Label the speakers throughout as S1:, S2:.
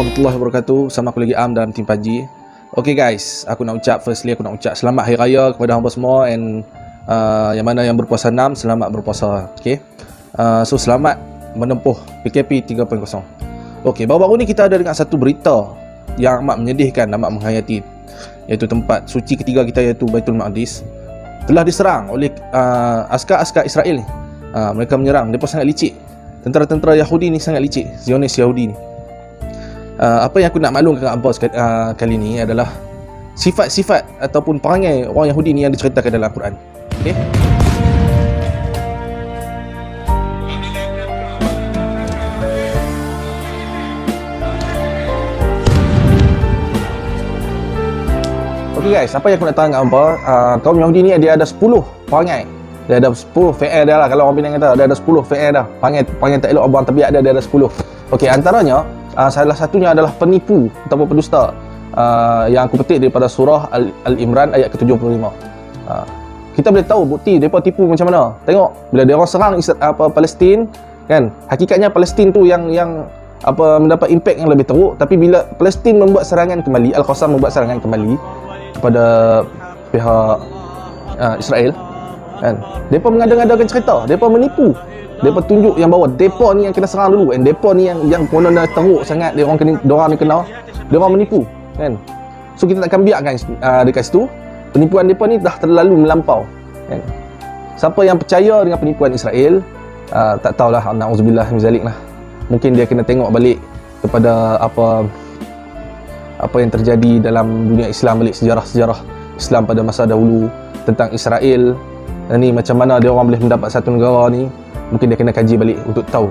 S1: warahmatullahi wabarakatuh. Sama aku lagi Am dalam tim Paji. Okay guys, aku nak ucap selamat Hari Raya kepada hamba semua, and yang mana yang berpuasa 6, selamat berpuasa. Okay, so selamat menempuh PKP 3.0. Okay, baru-baru ni kita ada dengan satu berita yang amat menyedihkan, amat menghayati, iaitu tempat suci ketiga kita, iaitu Baitul Maqdis telah diserang oleh askar-askar Israel ni. Mereka menyerang, mereka sangat licik. Tentera-tentera Yahudi ni sangat licik, Zionis Yahudi ni. Apa yang aku nak maklumkan kat hangpa kali ni adalah sifat-sifat ataupun perangai orang Yahudi ni yang diceritakan dalam Al-Quran. Okay? Okay guys, apa yang aku nak tahu kat hangpa, kaum Yahudi ni dia ada 10 perangai. Dia ada 10 fi'il dia lah, kalau orang Penang kata dia ada 10 fi'il dah. Perangai tak elok abang tabiat dia ada 10. Okey, antaranya salah satunya adalah penipu ataupun pendusta, yang aku petik daripada surah Al-Imran ayat ke-75. Kita boleh tahu bukti mereka tipu macam mana. Tengok bila dia orang serang Palestin kan, hakikatnya Palestin tu yang mendapat impak yang lebih teruk, tapi bila Palestin membuat serangan kembali, Al-Qassam membuat serangan kembali kepada pihak Israel kan, mereka mengada-ngadakan cerita, mereka menipu, mereka tunjuk yang bahawa mereka ni yang kena serang dulu, and mereka ni yang konon dah teruk sangat, dia orang ni kena, dia orang menipu kan. So kita takkan biarkan dekat situ. Penipuan mereka ni dah terlalu melampau kan. Siapa yang percaya dengan penipuan Israel, tak tahulah, na'udzubillah min zalik lah. Mungkin dia kena tengok balik kepada apa yang terjadi dalam dunia Islam, balik sejarah-sejarah Islam pada masa dahulu tentang Israel. Ni macam mana dia orang boleh mendapat satu negara ni. Mungkin dia kena kaji balik untuk tahu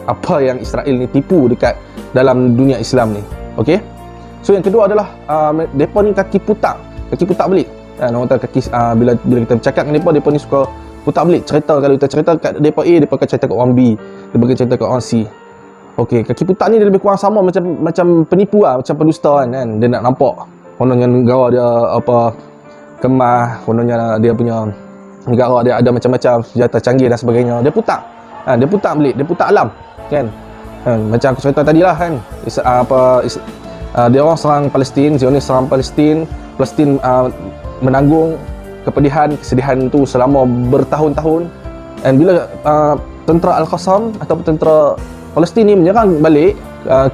S1: apa yang Israel ni tipu dekat dalam dunia Islam ni. Okey. So yang kedua adalah depa ni kaki putak belik. Orang kata kaki, bila kita bercakap dengan depa ni suka putak belik cerita. Kalau kita cerita kat depa A, depa akan cerita kat orang B, depa akan cerita kat orang C. Okey, kaki putak ni dia lebih kurang sama macam penipu lah, macam pendusta kan. Dia nak nampak kononnya negara dia kemah, kononnya dia punya negara dia ada macam-macam senjata canggih dan sebagainya. Dia putak belik, dia putak alam kan. Macam aku cerita tadi lah kan, dia orang serang Palestin, Zionis serang Palestin menanggung kesedihan tu selama bertahun-tahun. Dan bila tentera Al-Qassam ataupun tentera Palestin ni menyerang balik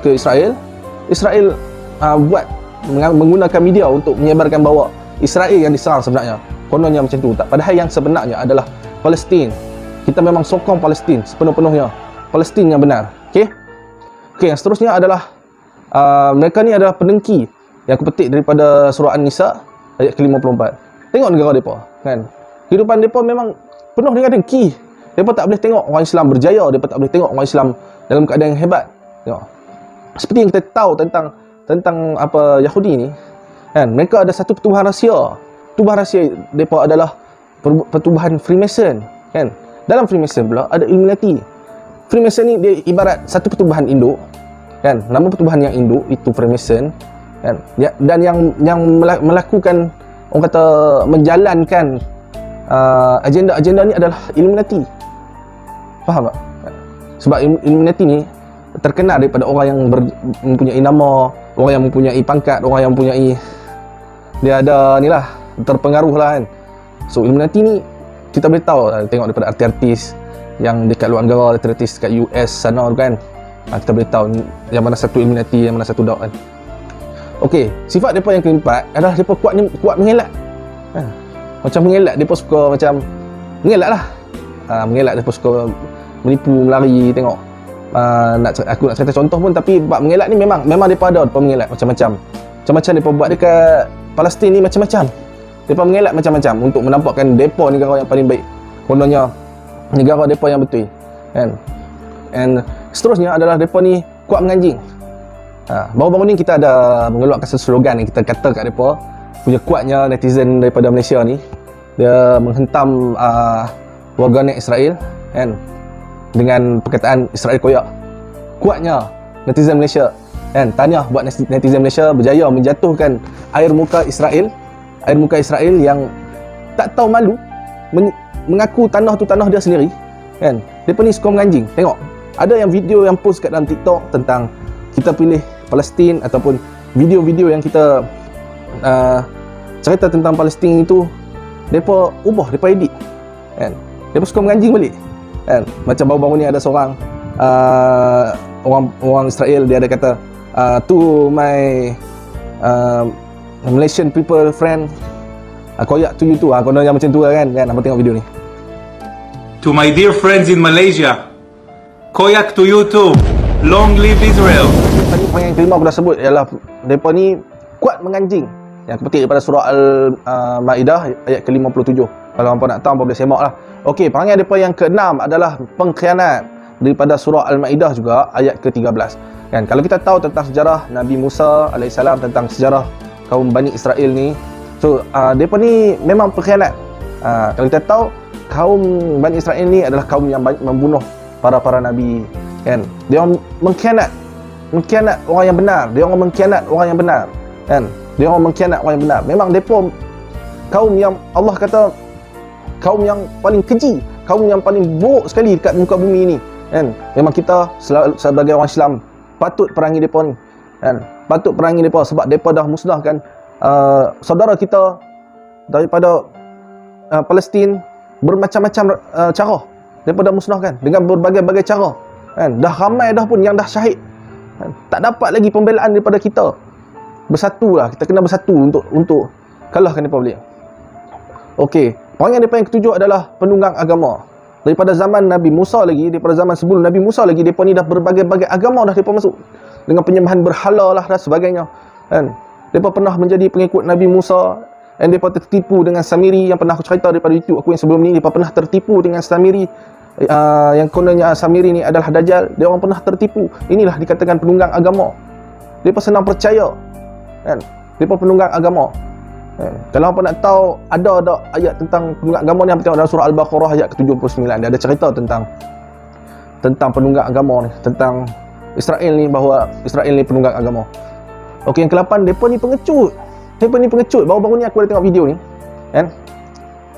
S1: ke Israel menggunakan media untuk menyebarkan bahawa Israel yang diserang sebenarnya. Kononnya macam tu. Padahal yang sebenarnya adalah Palestin. Kita memang sokong Palestin sepenuh-penuhnya. Palestin yang benar. Okey, yang seterusnya adalah mereka ni adalah pendengki yang aku petik daripada surah An-Nisa ayat ke-54. Tengok negara mereka kan. Kehidupan mereka memang penuh dengan dengki. Mereka tak boleh tengok orang Islam berjaya, mereka tak boleh tengok orang Islam dalam keadaan yang hebat. Tengok. Seperti yang kita tahu tentang Yahudi ni kan, mereka ada satu pertubuhan rahsia. Pertubuhan rahsia mereka adalah pertubuhan Freemason kan. Dalam Freemason pula ada Illuminati. Freemason ni dia ibarat satu pertubuhan induk kan. Nama pertubuhan yang induk itu Freemason kan. Dan yang melakukan, orang kata menjalankan agenda-agenda ni adalah Illuminati. Faham tak? Sebab Illuminati ni terkenal daripada orang yang mempunyai nama, orang yang mempunyai pangkat, orang yang mempunyai, dia ada ni lah, terpengaruh lah kan. So Illuminati ni kita boleh tahu, tengok daripada artis-artis yang dekat luar negara, artis kat US sana kan. Kita boleh tahu yang mana satu Illuminati, yang mana satu tak kan. Okey, sifat mereka yang keempat adalah mereka kuat mengelak. Macam mengelak, mereka suka macam mengelak lah. Mengelak, mereka suka menipu, melari. Tengok, aku nak cerita contoh pun, tapi bab mengelak ni memang mereka ada mengelak macam-macam. Macam-macam mereka buat dekat Palestin ni, macam-macam. Mereka mengelak macam-macam untuk menampakkan mereka negara yang paling baik. Kononnya negara mereka yang betul kan. And seterusnya adalah mereka ni kuat menganjing. Baru-baru ni kita ada mengeluarkan satu slogan yang kita kata kat mereka punya kuatnya netizen daripada Malaysia ni. Dia menghentam warganet Israel kan, dengan perkataan Israel koyak. Kuatnya netizen Malaysia kan. Tahniah buat netizen Malaysia berjaya menjatuhkan air muka Israel yang tak tahu malu mengaku tanah tu tanah dia sendiri kan. Depa ni suka menganjing. Tengok, ada yang video yang post kat dalam TikTok tentang kita pilih Palestin ataupun video-video yang kita cerita tentang Palestin itu, mereka ubah, mereka edit kan. Mereka suka menganjing balik kan. Macam baru-baru ni ada seorang orang Israel, dia ada kata to my Malaysian people friend, koyak to you tu, kononnya macam tu kan. Apa tengok video ni.
S2: To my dear friends in Malaysia, koyak to you too. Long live Israel.
S1: Tadi poin yang kelima aku dah sebut ialah mereka ni kuat menganjing. Yang aku petik daripada surah Al-Maidah ayat ke-57. Kalau hangpa nak tahu, hangpa boleh semak lah. Okey, perangai mereka yang keenam adalah pengkhianat, daripada surah Al-Maidah juga ayat ke-13. Kan, kalau kita tahu tentang sejarah Nabi Musa alaihissalam, tentang sejarah kaum Bani Israel ni, so mereka ni memang pengkhianat. Kalau kita tahu kaum Bani Israel ni adalah kaum yang banyak membunuh para nabi kan. Dia orang mengkhianat orang yang benar, dia orang mengkhianat orang yang benar kan. Dia orang mengkhianat orang yang benar. Memang depa kaum yang Allah kata kaum yang paling keji, kaum yang paling buruk sekali dekat muka bumi ni kan. Memang kita sebagai orang Islam patut perangi depa ni kan. Patut perangi depa sebab depa dah musnahkan saudara kita daripada Palestin bermacam-macam cara. Depa dah musnahkan dengan berbagai-bagai cara kan. Dah ramai dah pun yang dah syahid kan. Tak dapat lagi pembelaan daripada kita. Bersatulah, kita kena bersatu untuk kalahkan depa balik. Okey, perangai depa yang ketujuh adalah penunggang agama. Daripada zaman Nabi Musa lagi, daripada zaman sebelum Nabi Musa lagi, depa ni dah berbagai-bagai agama dah depa masuk. Dengan penyembahan berhala lah dan sebagainya kan. Depa pernah menjadi pengikut Nabi Musa dan depa tertipu dengan Samiri yang pernah aku cerita daripada YouTube aku yang sebelum ni. Depa pernah tertipu dengan Samiri yang kononnya Samiri ni adalah Dajjal. Dia orang pernah tertipu. Inilah dikatakan penunggang agama. Depa senang percaya kan. Depa penunggang agama. Kalau apa nak tahu ada ayat tentang penunggang agama ni, apa tengok dalam surah Al-Baqarah ayat ke-79. Dia ada cerita tentang penunggang agama ni, tentang Israel ni, bahawa Israel ni penunggang agama. Okey, yang ke-8, depa ni pengecut. Depa ni pengecut. Baru-baru ni aku ada tengok video ni kan.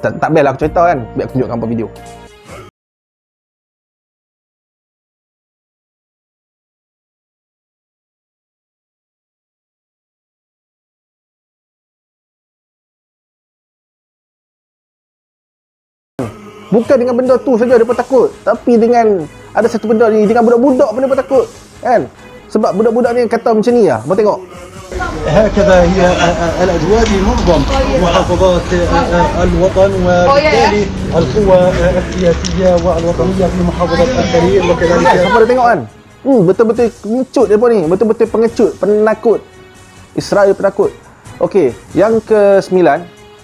S1: Tak biarlah aku cerita kan, biar aku tunjukkan apa video. Bukan dengan benda tu saja mereka takut, tapi dengan ada satu benda ni, dengan budak-budak pun mereka takut kan. Sebab budak-budak ni kata macam ni lah. Mau tengok.
S3: هكذا هي الأجواء بمعظم محافظات الوطن، وبالتالي القوى السياسية والوطنية في محافظة الخليل وكذلك.
S1: Siapa dah tengok kan? Betul-betul pengecut mereka ni, betul-betul pengecut, penakut. Israel penakut. Okey, yang ke-9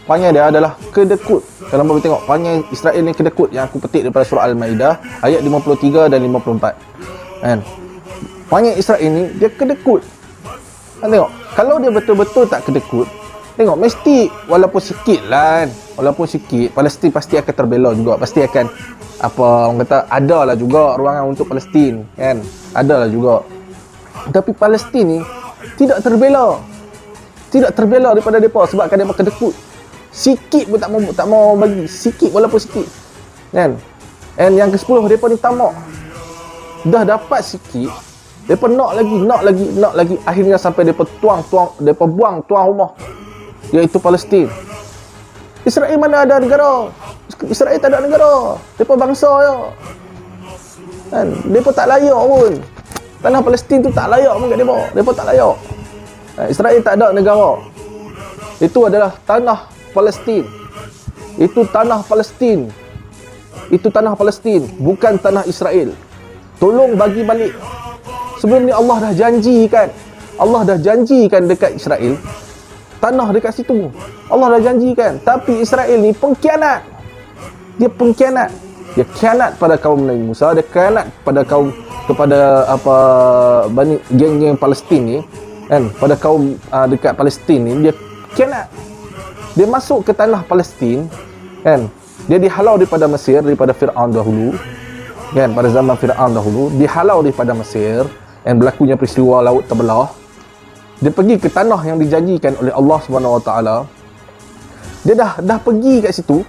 S1: perangai dia adalah kedekut. Kalau boleh tengok perangai Israel ni kedekut yang aku petik daripada surah Al-Maidah ayat 53 dan 54 kan. Perangai Israel ni dia kedekut kan. Tengok, kalau dia betul-betul tak kedekut, tengok mesti walaupun sikit lah kan, walaupun sikit, Palestin pasti akan terbela juga, pasti akan apa orang kata, adalah juga ruangan untuk Palestin kan, adalah juga. Tapi Palestin ni tidak terbela daripada mereka sebabkan mereka kedekut. Sikit pun tak mau bagi, sikit walaupun sikit kan. And yang ke-10, mereka ni tamak. Dah dapat sikit, mereka nak lagi, akhirnya sampai mereka buang tuan rumah, iaitu Palestin. Israel mana ada negara? Israel tak ada negara. Mereka bangsa je kan. Mereka tak layak pun. Tanah Palestin tu tak layak pun kat mereka. Mereka tak layak. Israel tak ada negara. Itu adalah tanah Palestin. Itu tanah Palestin. Itu tanah Palestin, bukan tanah Israel. Tolong bagi balik. Sebelum ni Allah dah janjikan dekat Israel tanah dekat situ. Allah dah janjikan, tapi Israel ni pengkhianat. Dia pengkhianat. Dia khianat pada kaum Nabi Musa, dia khianat kepada Bani geng-geng Palestin ni kan, pada kaum dekat Palestin ni dia khianat. Dia masuk ke tanah Palestin kan. Dia dihalau daripada Mesir, daripada Fir'aun dahulu kan, pada zaman Fir'aun dahulu dihalau daripada Mesir dan berlakunya peristiwa laut terbelah. Dia pergi ke tanah yang dijanjikan oleh Allah Subhanahu Wa Taala. Dia dah pergi kat situ,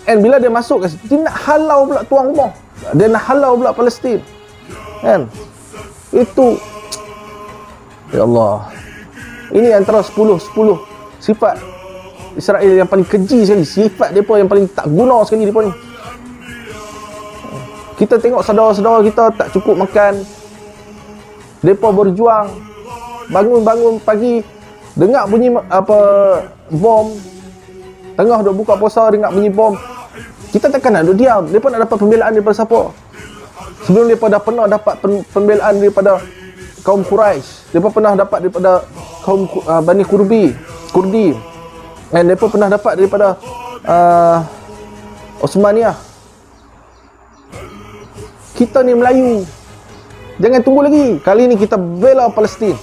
S1: and bila dia masuk kat situ, dia nak halau pula tuan rumah, dia nak halau pula Palestin kan. Itu Ya Allah. Ini antara 10 sifat Israel yang paling keji sekali. Sifat mereka yang paling tak guna sekali mereka ni. Kita tengok saudara-saudara kita tak cukup makan. Mereka berjuang. Bangun-bangun pagi, dengar bunyi bom. Tengah duk buka puasa, dengar bunyi bom. Kita takkan nak duduk diam. Mereka nak dapat pembelaan daripada siapa? Sebelum mereka dah pernah dapat pembelaan daripada kaum Quraisy. Mereka pernah dapat daripada kaum Bani Kurdi. Dan mereka pernah dapat daripada Osmaniyah. Kita ni Melayu. Jangan tunggu lagi. Kali ni kita bela Palestin.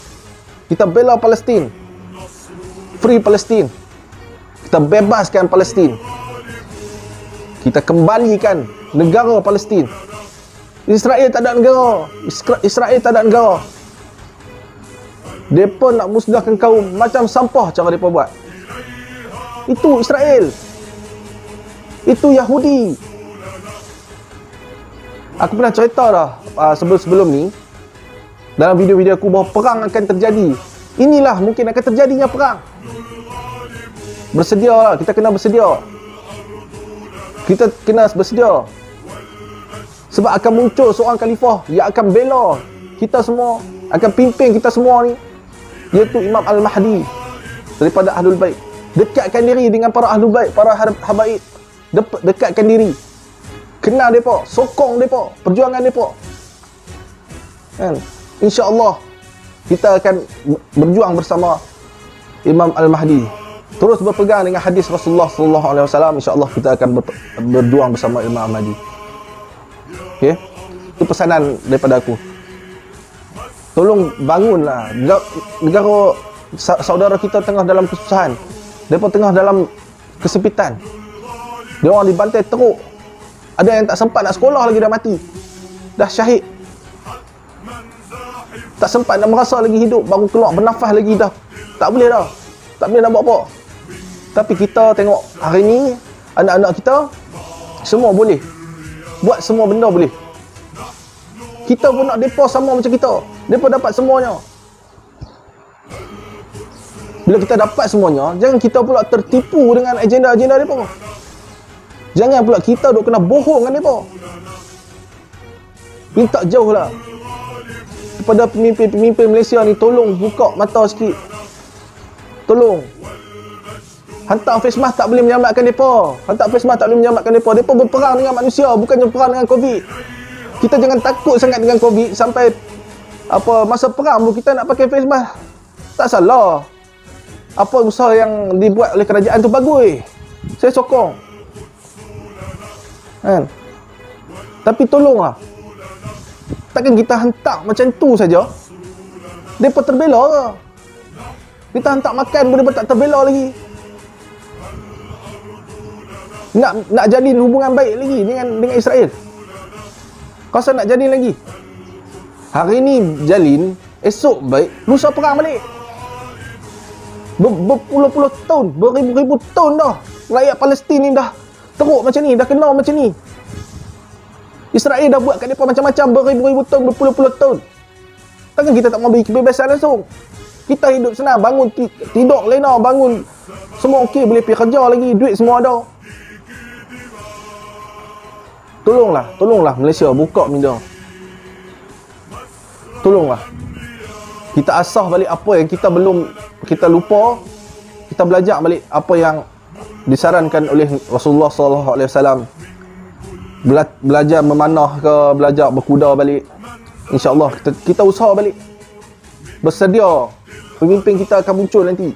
S1: Kita bela Palestin. Free Palestin. Kita bebaskan Palestin. Kita kembalikan negara Palestin. Israel tak ada negara. Israel tak ada negara. Mereka nak musnahkan kaum macam sampah cara mereka buat. Itu Israel. Itu Yahudi. Aku pernah cerita dah sebelum ni dalam video-video aku bahawa perang akan terjadi. Inilah mungkin akan terjadinya perang. Bersedialah, kita kena bersedia. Kita kena bersedia. Sebab akan muncul seorang khalifah yang akan bela kita semua, akan pimpin kita semua ni, iaitu Imam Al-Mahdi daripada Ahlul Bait. Dekatkan diri dengan para Ahlul Bait, para habaib. Dekatkan diri. Kenal mereka, sokong mereka, perjuangan mereka. Kan? InsyaAllah kita akan berjuang bersama Imam Al-Mahdi. Terus berpegang dengan hadis Rasulullah sallallahu alaihi wasallam. InsyaAllah kita akan berjuang bersama Imam Al-Mahdi. Okey? Itu pesanan daripada aku. Tolong bangunlah. Negara saudara kita tengah dalam kesusahan. Mereka tengah dalam kesempitan. Dia orang dibantai teruk. Ada yang tak sempat nak sekolah lagi dah mati. Dah syahid. Tak sempat nak merasa lagi hidup, baru keluar bernafas lagi dah. Tak boleh dah. Tak boleh nak buat apa. Tapi kita tengok hari ni anak-anak kita semua boleh. Buat semua benda boleh. Kita pun nak depa sama macam kita. Depa dapat semuanya. Bila kita dapat semuanya, jangan kita pula tertipu dengan agenda-agenda depa. Jangan pula kita duk kena bohong dengan mereka. Minta jauh lah. Kepada pemimpin-pemimpin Malaysia ni, tolong buka mata sikit. Tolong. Hantar face mask tak boleh menyelamatkan mereka. Hantar face mask tak boleh menyelamatkan mereka. Mereka berperang dengan manusia, bukannya perang dengan COVID. Kita jangan takut sangat dengan COVID sampai masa perang pun kita nak pakai face mask. Tak salah. Apa usaha yang dibuat oleh kerajaan tu bagus. Saya sokong. Kan? Tapi tolonglah. Takkan kita hantar macam tu saja. Mereka terbela ke? Kita hantar makan pun mereka tak terbela lagi. Nak jalin hubungan baik lagi dengan Israel. Kau rasa nak jalin lagi? Hari ni jalin, esok baik, lusa perang balik. Berpuluh-puluh tahun, beribu-ribu tahun dah rakyat Palestin ni dah teruk macam ni, dah kenal macam ni. Israel dah buat kat mereka macam-macam beribu-ribu tahun, berpuluh-puluh tahun. Takkan kita tak mau beri kebebasan langsung? Kita hidup senang, bangun tidur lena, bangun semua okey, boleh pergi kerja lagi, duit semua ada. Tolonglah Malaysia buka minda. Tolonglah. Kita asah balik apa yang kita lupa, kita belajar balik apa yang disarankan oleh Rasulullah sallallahu alaihi wasallam. Belajar memanah ke, belajar berkuda balik. InsyaAllah kita usaha balik. Bersedia. Pemimpin kita akan muncul nanti.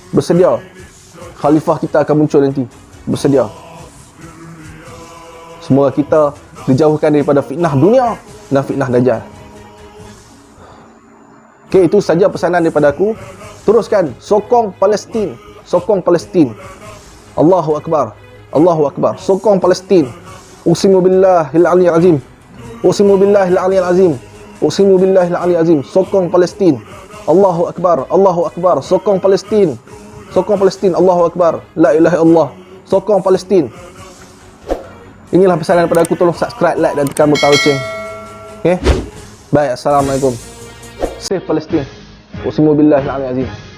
S1: Bersedia. Khalifah kita akan muncul nanti. Bersedia. Semoga kita dijauhkan daripada fitnah dunia dan fitnah dajjal. Okey, itu saja pesanan daripada aku. Teruskan sokong Palestin. Sokong Palestin. Allahu Akbar. Allahu Akbar. Sokong Palestin. Uqsimu billahil aliyyil azim. Uqsimu billahil aliyyil azim. Uqsimu billahil aliyyil azim. Sokong Palestin. Allahu Akbar. Allahu Akbar. Sokong Palestin. Sokong Palestin. Allahu Akbar. La ilaha illallah. Sokong Palestin. Inilah pesanan daripada aku. Tolong subscribe, like dan tekan butang loceng. Okey. Baik, assalamualaikum. Save Palestine. Uqsimu billahi al-'aliyyil 'azim.